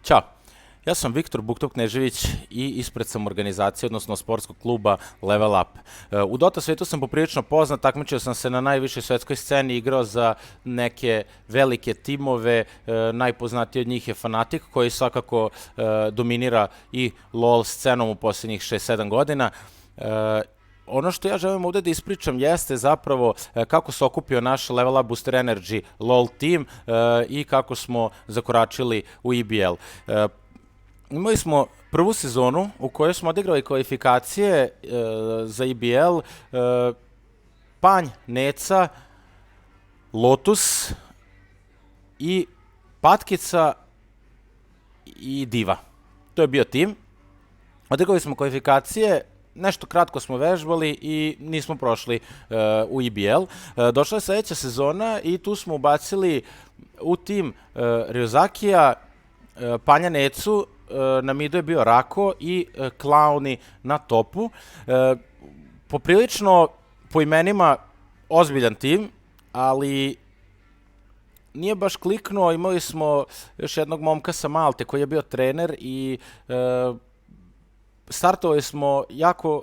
Ćao, ja sam Viktor Bukto Knežević i ispred sam organizacije, odnosno sportskog kluba Level Up. U Dota svetu sam poprilično poznat, takmičio sam se na najvišoj svetskoj sceni, igrao za neke velike timove, najpoznatiji od njih je Fnatic, koji svakako dominira i LoL scenom u posljednjih 6-7 godina. Ono što ja želim ovdje da ispričam jeste zapravo kako se okupio naš Level Up Booster Energy LoL team i kako smo zakoračili u EBL. Imali smo prvu sezonu u kojoj smo odigrali kvalifikacije za EBL, Panj, Neca, Lotus i Patkica i Diva. To je bio tim. Odigrali smo kvalifikacije, nešto kratko smo vežbali i nismo prošli u EBL. Došla je sljedeća sezona i tu smo ubacili u tim Ryuzakija, Panja Necu, na midu je bio Rako i Klauni na topu. Poprilično po imenima ozbiljan tim, ali nije baš kliknuo. Imali smo još jednog momka sa Malte koji je bio trener i startovali smo jako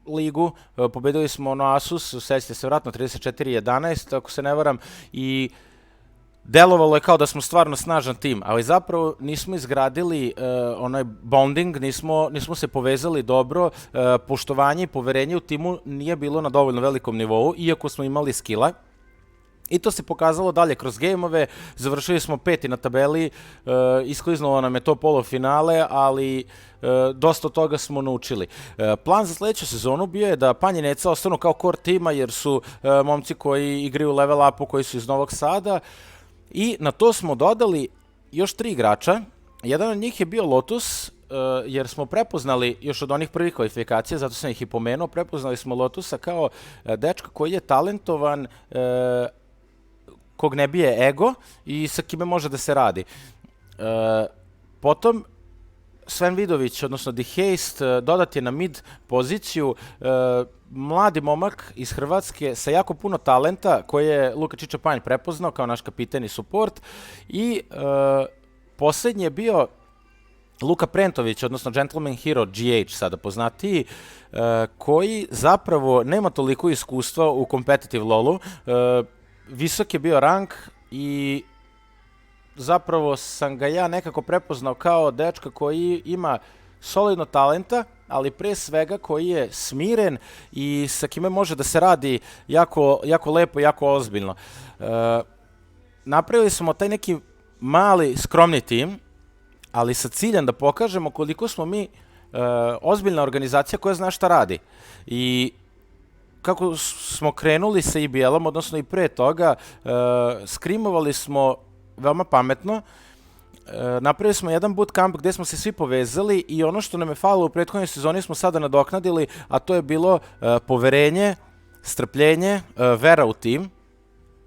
ligu, pobedili smo ono Asus, sećate se vratno 34-11, ako se ne varam, i delovalo je kao da smo stvarno snažan tim, ali zapravo nismo izgradili onaj bonding, nismo se povezali dobro, poštovanje i poverenje u timu nije bilo na dovoljno velikom nivou, iako smo imali skilla. I to se pokazalo dalje kroz gejmove, završili smo 5. na tabeli, iskliznulo nam je to polufinale, ali dosta od toga smo naučili. Plan za sljedeću sezonu bio je da Panje Neca ostanu kao core tima, jer su momci koji igraju Level Upu, koji su iz Novog Sada, i na to smo dodali još 3 igrača. Jedan od njih je bio Lotus, jer smo prepoznali još od onih prvih kvalifikacija, zato sam ih i pomenuo, prepoznali smo Lotusa kao dečka koji je talentovan, kog ne bije ego i sa kime može da se radi. Potom Sven Vidović, odnosno The Haste, dodat je na mid poziciju, mladi momak iz Hrvatske sa jako puno talenta koje je Luka Čiča Panj prepoznao kao naš kapiten i support. I posljednji je bio Luka Prentović, odnosno Gentleman Hero GH, sada poznatiji, koji zapravo nema toliko iskustva u competitive LoLu. Visok je bio rank i zapravo sam ga ja nekako prepoznao kao dečka koji ima solidno talenta, ali pre svega koji je smiren i sa kime može da se radi jako lepo, jako ozbiljno. Napravili smo taj neki mali, skromni tim, ali sa ciljem da pokažemo koliko smo mi ozbiljna organizacija koja zna šta radi. I kako smo krenuli sa EBL-om, odnosno i pre toga, skrimovali smo veoma pametno. Napravili smo jedan bootcamp gdje smo se svi povezali i ono što nam je falilo u prethodnoj sezoni smo sada nadoknadili, a to je bilo poverenje, strpljenje, vera u tim.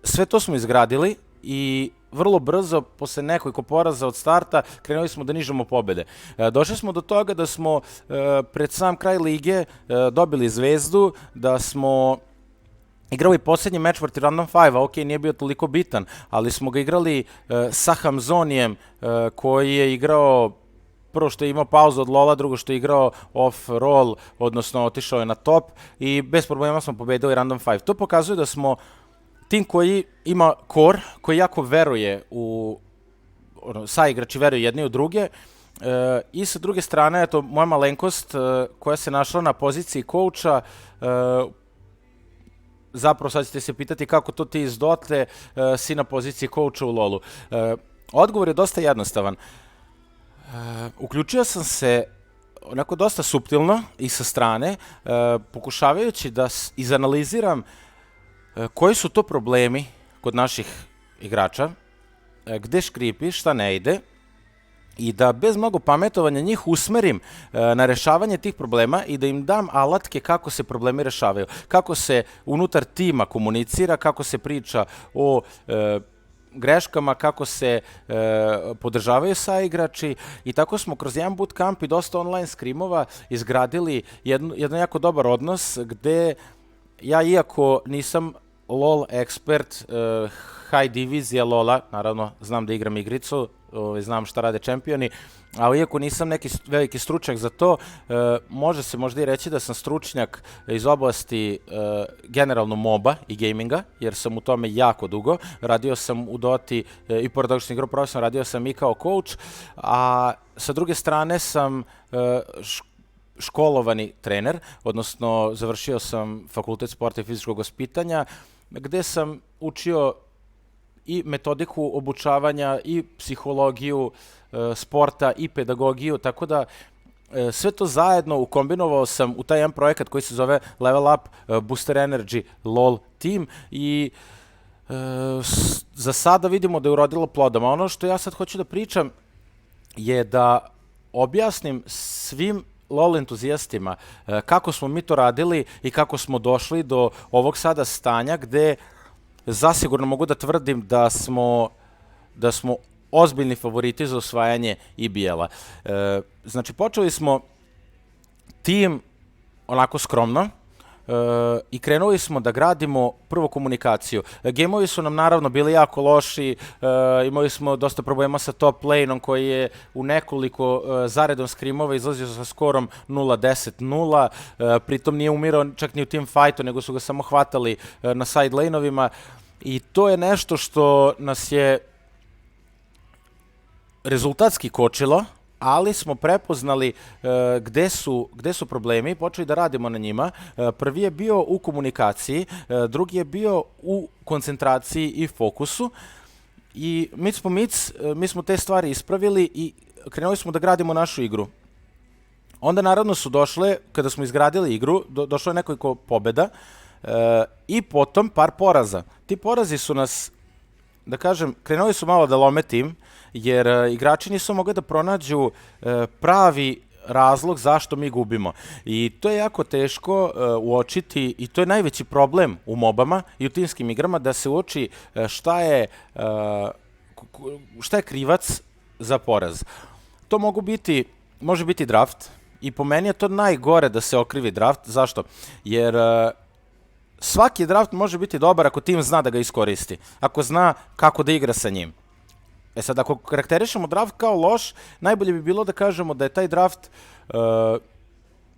Sve to smo izgradili i vrlo brzo, posle nekoliko poraza od starta, krenuli smo da nižamo pobede. Došli smo do toga da smo pred sam kraj lige dobili zvezdu, da smo igrali posljednji meč protiv Random 5, ok, nije bio toliko bitan, ali smo ga igrali sa Hamzonijem, koji je igrao, prvo što je imao pauzu od Lola, drugo što je igrao off-roll, odnosno otišao je na top i bez problema smo pobedili Random 5. To pokazuje da smo tim koji ima core, koji jako veruje saigrači veruju jedni u druge, i sa druge strane, eto, moja malenkost koja se našla na poziciji coacha, zapravo sad ćete se pitati kako to ti iz Dote si na poziciji coacha u LoLu. Odgovor je dosta jednostavan. Uključio sam se onako dosta suptilno i sa strane, pokušavajući da izanaliziram koji su to problemi kod naših igrača, gde škripi, šta ne ide, i da bez mnogo pametovanja njih usmerim na rešavanje tih problema i da im dam alatke kako se problemi rešavaju, kako se unutar tima komunicira, kako se priča o greškama, kako se podržavaju saigrači, i tako smo kroz jedan bootcamp i dosta online skrimova izgradili jedan jako dobar odnos gde ja, iako nisam LoL ekspert, high divizija LoLa, naravno znam da igram igricu, znam šta rade čempioni, ali iako nisam neki veliki stručnjak za to, može se možda i reći da sam stručnjak iz oblasti generalno MOBA i gaminga, jer sam u tome jako dugo. Radio sam u Doti i pored toga što sam igrao profesionalno, radio sam i kao coach, a sa druge strane sam školovani trener, odnosno završio sam fakultet sporta i fizičkog vaspitanja, gde sam učio i metodiku obučavanja, i psihologiju sporta, i pedagogiju, tako da sve to zajedno ukombinovao sam u taj jedan projekat koji se zove Level Up Booster Energy LOL Team i za sada vidimo da je urodilo plodom. Ono što ja sad hoću da pričam je da objasnim svim LOL entuzijastima kako smo mi to radili i kako smo došli do ovog sada stanja gde zasigurno mogu da tvrdim da smo ozbiljni favoriti za osvajanje IBL-a. Znači, počeli smo tim onako skromno i krenuli smo da gradimo prvo komunikaciju. Gameovi su nam naravno bili jako loši, imali smo dosta problema sa top lane-om koji je u nekoliko zaredom skrimova izlazio sa skorom 0-10-0, pritom nije umirao čak ni u team fightu, nego su ga samo hvatali na side lane-ovima i to je nešto što nas je rezultatski kočilo, ali smo prepoznali gde su problemi i počeli da radimo na njima. Prvi je bio u komunikaciji, drugi je bio u koncentraciji i fokusu i mi smo te stvari ispravili i krenuli smo da gradimo našu igru. Onda naravno su došle, kada smo izgradili igru, došlo je nekoliko pobeda i potom par poraza. Ti porazi su nas, da kažem, krenuli su malo da lome tim, jer igrači nisu mogli da pronađu pravi razlog zašto mi gubimo. I to je jako teško uočiti i to je najveći problem u mobama i u timskim igrama, da se uoči šta je krivac za poraz. To može biti draft i po meni je to najgore da se okrivi draft. Zašto? Jer svaki draft može biti dobar ako tim zna da ga iskoristi, ako zna kako da igra sa njim. Sad, ako karakterišemo draft kao loš, najbolje bi bilo da kažemo da je taj draft,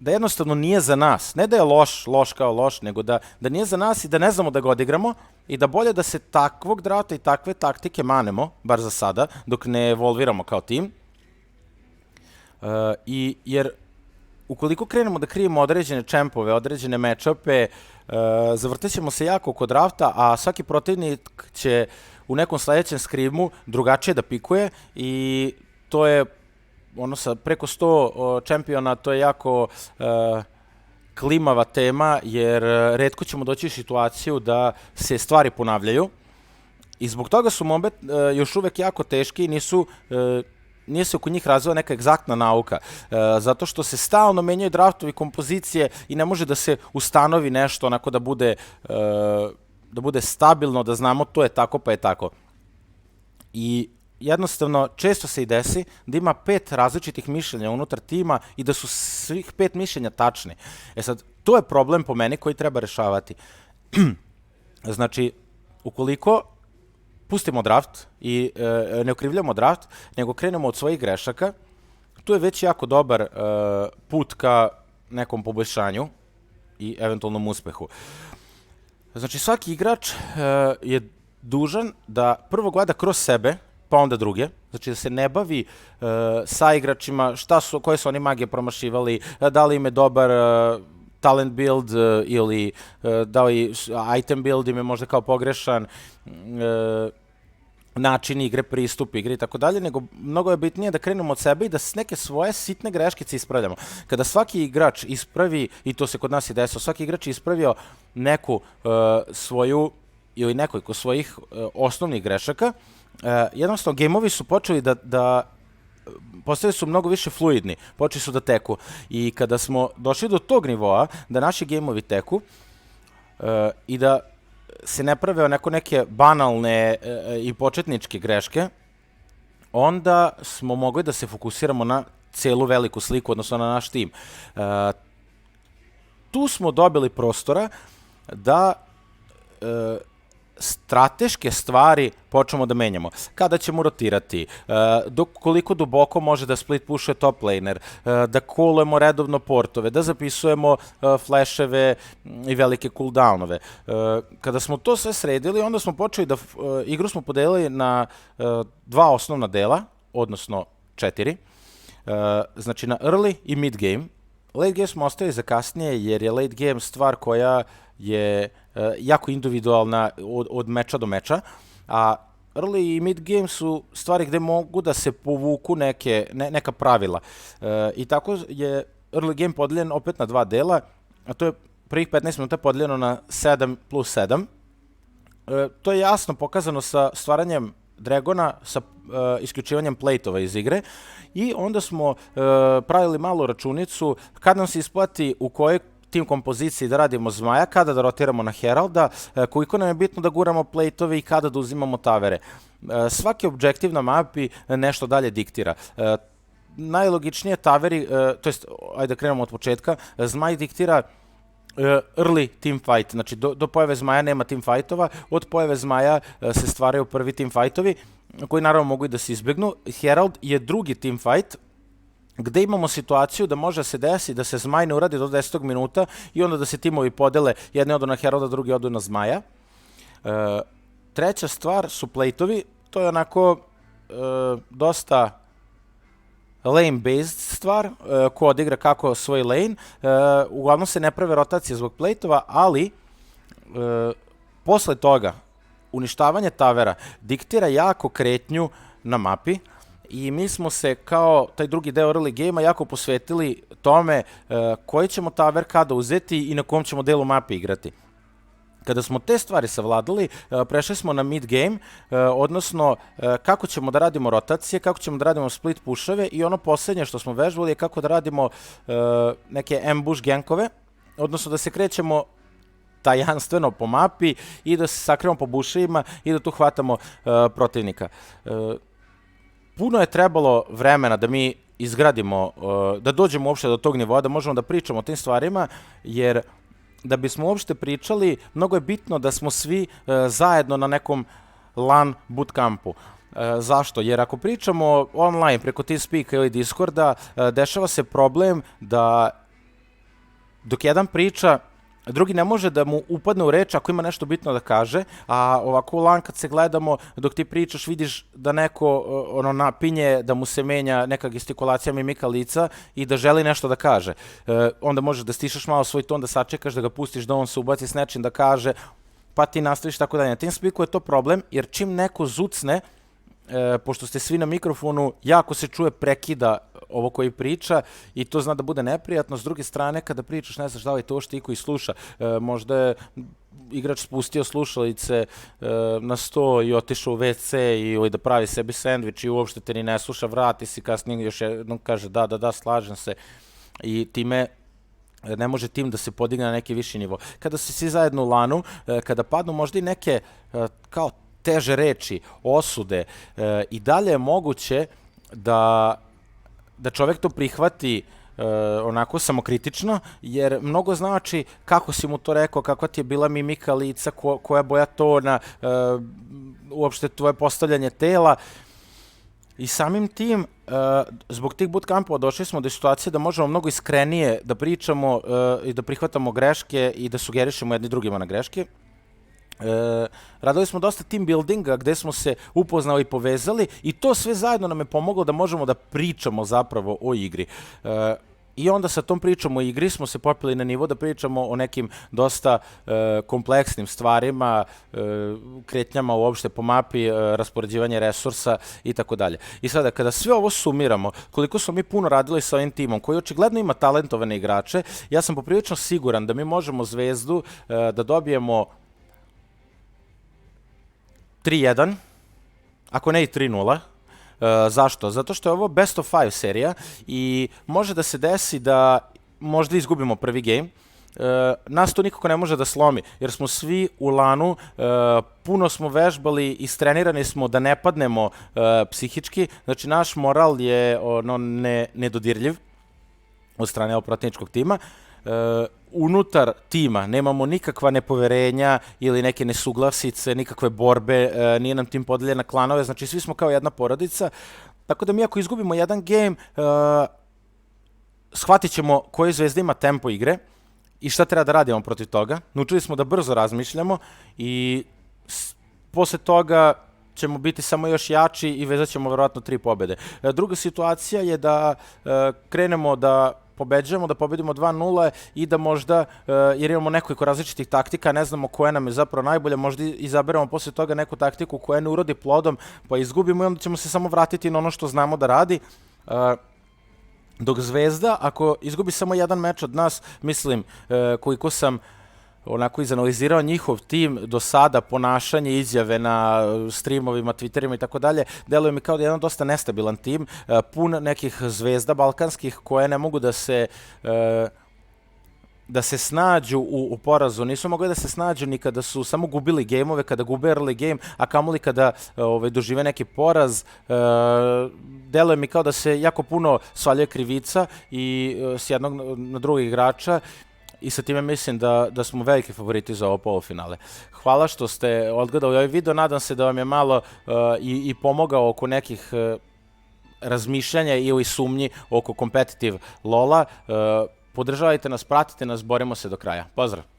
da jednostavno nije za nas. Ne da je loš kao loš, nego da nije za nas i da ne znamo da ga odigramo i da bolje da se takvog drafta i takve taktike manemo, bar za sada, dok ne evolviramo kao tim. Jer ukoliko krenemo da krijemo određene čempove, određene matchupe, zavrtit ćemo se jako oko drafta, a svaki protivnik će u nekom sledećem skrimu drugačije da pikuje i to je sa preko 100 čempiona, to je jako klimava tema, jer retko ćemo doći u situaciju da se stvari ponavljaju i zbog toga su mobe još uvek jako teški i nije se oko njih razvila neka egzaktna nauka, zato što se stalno menjaju draftovi, kompozicije i ne može da se ustanovi nešto onako da bude stabilno, da znamo to je tako pa je tako. I jednostavno često se i desi da ima 5 različitih mišljenja unutar tima i da su svih 5 mišljenja tačni. Sad, to je problem po meni koji treba rešavati. Znači, ukoliko pustimo draft i ne okrivljamo draft, nego krenemo od svojih grešaka, tu je već jako dobar put ka nekom poboljšanju i eventualnom uspehu. Znači, svaki igrač je dužan da prvo gleda kroz sebe, pa onda druge. Znači, da se ne bavi sa igračima, koje su oni magije promašivali, da li im je dobar talent build ili da li item build im je možda kao pogrešan, način igre, pristup igre i tako dalje, nego mnogo je bitnije da krenemo od sebe i da neke svoje sitne greškice ispravljamo. Kada svaki igrač ispravi, i to se kod nas i desilo, svaki igrač je ispravio neku svoju ili nekoliko svojih osnovnih grešaka, jednostavno gameovi su počeli da postali su mnogo više fluidni, počeli su da teku i kada smo došli do tog nivoa da naši gameovi teku i da se ne prave neke banalne i početničke greške, onda smo mogli da se fokusiramo na celu veliku sliku, odnosno na naš tim. Tu smo dobili prostora da strateške stvari počnemo da menjamo. Kada ćemo rotirati, koliko duboko može da split pušuje top laner, da coolujemo redovno portove, da zapisujemo flasheve i velike cooldownove. Kada smo to sve sredili, onda smo počeli da igru smo podelili na dva osnovna dela, odnosno 4. Znači na early i mid game. Late game smo ostavili za kasnije jer je late game stvar koja je jako individualna od meča do meča, a early i mid game su stvari gde mogu da se povuku neka pravila. I tako je early game podeljen opet na dva dela, a to je prvih 15 minuta podeljeno na 7 plus 7. To je jasno pokazano sa stvaranjem Dragona, sa isključivanjem plate-ova iz igre i onda smo pravili malu računicu kad nam se isplati u kojoj tim kompoziciji da radimo Zmaja, kada da rotiramo na Heralda, koliko nam je bitno da guramo plate-ove i kada da uzimamo tavere. Svaki objektiv na mapi nešto dalje diktira. Najlogičnije taveri, to jest, ajde da krenemo od početka, Zmaj diktira early team fight, znači do pojave Zmaja nema team fightova, od pojave Zmaja se stvaraju prvi team fightovi, koji naravno mogu i da se izbegnu. Herald je drugi team fight, gde imamo situaciju da može se desi da se Zmaj ne uradi do 10. minuta i onda da se timovi podele, jedni odu na Heralda, drugi odu na Zmaja. Treća stvar su plate-ovi, to je onako dosta lane-based stvar, ko odigra kako svoj lane. Uglavnom se ne prave rotacije zbog plate-ova, ali posle toga uništavanje tavera diktira jako kretnju na mapi i mi smo se kao taj drugi deo early game-a jako posvetili tome koji ćemo taver kada uzeti i na kom ćemo delu mape igrati. Kada smo te stvari savladali, prešli smo na mid game, odnosno kako ćemo da radimo rotacije, kako ćemo da radimo split pushove i ono poslednje što smo vežbali je kako da radimo neke ambush gankove, odnosno da se krećemo tajanstveno po mapi i da se sakrivamo po buševima i da tu hvatamo protivnika. Puno je trebalo vremena da mi izgradimo, da dođemo uopšte do tog nivoa, da možemo da pričamo o tim stvarima, jer da bismo uopšte pričali, mnogo je bitno da smo svi zajedno na nekom LAN bootcampu. Zašto? Jer ako pričamo online preko TeamSpeaka ili Discorda, dešava se problem da dok jedan priča, drugi ne može da mu upadne u reč ako ima nešto bitno da kaže, a ovako u LAN kad se gledamo, dok ti pričaš vidiš da neko napinje, da mu se menja neka gestikulacija mimika lica i da želi nešto da kaže. Onda možeš da stišaš malo svoj ton, da sačekaš, da ga pustiš da on se ubaci s nečim da kaže, pa ti nastaviš tako dalje. Na TeamSpeaku je to problem, jer čim neko zucne, pošto ste svi na mikrofonu, jako se čuje prekida ovo koji priča i to zna da bude neprijatno. S druge strane, kada pričaš, ne znaš da li to što i koji sluša. Možda je igrač spustio slušalice na sto i otišao u WC ili da pravi sebi sendvič i uopšte te ni ne sluša, vrati si kasnije još jednom kaže da, slažem se i time ne može tim da se podigne na neki viši nivo. Kada se svi zajedno u lanu, kada padnu možda i neke kao teže reči, osude, i dalje je moguće da čovek to prihvati onako samokritično, jer mnogo znači kako si mu to rekao, kakva ti je bila mimika lica, koja boja tona, uopšte tvoje postavljanje tela. I samim tim, zbog tih bootcampova došli smo do situacije da možemo mnogo iskrenije da pričamo i da prihvatamo greške i da sugerišemo jedni drugima na greške. Radili smo dosta team buildinga gde smo se upoznali i povezali i to sve zajedno nam je pomoglo da možemo da pričamo zapravo o igri. I onda sa tom pričom o igri smo se popeli na nivo da pričamo o nekim dosta kompleksnim stvarima, kretnjama uopšte po mapi, raspoređivanje resursa i tako dalje. I sada kada sve ovo sumiramo, koliko smo mi puno radili sa ovim timom koji očigledno ima talentovane igrače, ja sam poprilično siguran da mi možemo Zvezdu da dobijemo 3-1, ako ne i 3-0. Zašto? Zato što je ovo best of 5 serija i može da se desi da možda izgubimo prvi game. Nas to nikako ne može da slomi, jer smo svi u lanu, puno smo vežbali, istrenirani smo da ne padnemo psihički, znači naš moral je nedodirljiv od strane ovog protivničkog tima. unutar tima nemamo nikakva nepoverenja ili neke nesuglasice, nikakve borbe, nije nam tim podeljen na klanove, znači svi smo kao jedna porodica, tako da mi ako izgubimo jedan game, shvatit ćemo koji Zvezda ima tempo igre i šta treba da radimo protiv toga. Naučili smo da brzo razmišljamo i posle toga ćemo biti samo još jači i vezat ćemo verovatno 3 pobede. Druga situacija je da krenemo da pobeđujemo, da pobedimo 2-0 i da možda, jer imamo nekoliko različitih taktika, ne znamo koja nam je zapravo najbolja, možda izaberemo posle toga neku taktiku koja ne urodi plodom, pa izgubimo i onda ćemo se samo vratiti na ono što znamo da radi. Dok Zvezda, ako izgubi samo jedan meč od nas, mislim, koliko sam onako izanalizirao njihov tim do sada, ponašanje, izjave na streamovima, twitterima i tako dalje, deluje mi kao da je jedan dosta nestabilan tim, pun nekih zvezda balkanskih koje ne mogu da se snađu u porazu. Nisu mogli da se snađu ni kada su samo gubili gejmove, kada gube early game, a kamoli kada dožive neki poraz. Deluje mi kao da se jako puno svaljuje krivica i s jednog na drugog igrača i sa time mislim da smo veliki favoriti za ovo polufinale. Hvala što ste odgledali ovaj video, nadam se da vam je malo i pomogao oko nekih razmišljanja ili sumnji oko competitive LoL-a. Podržavajte nas, pratite nas, borimo se do kraja. Pozdrav!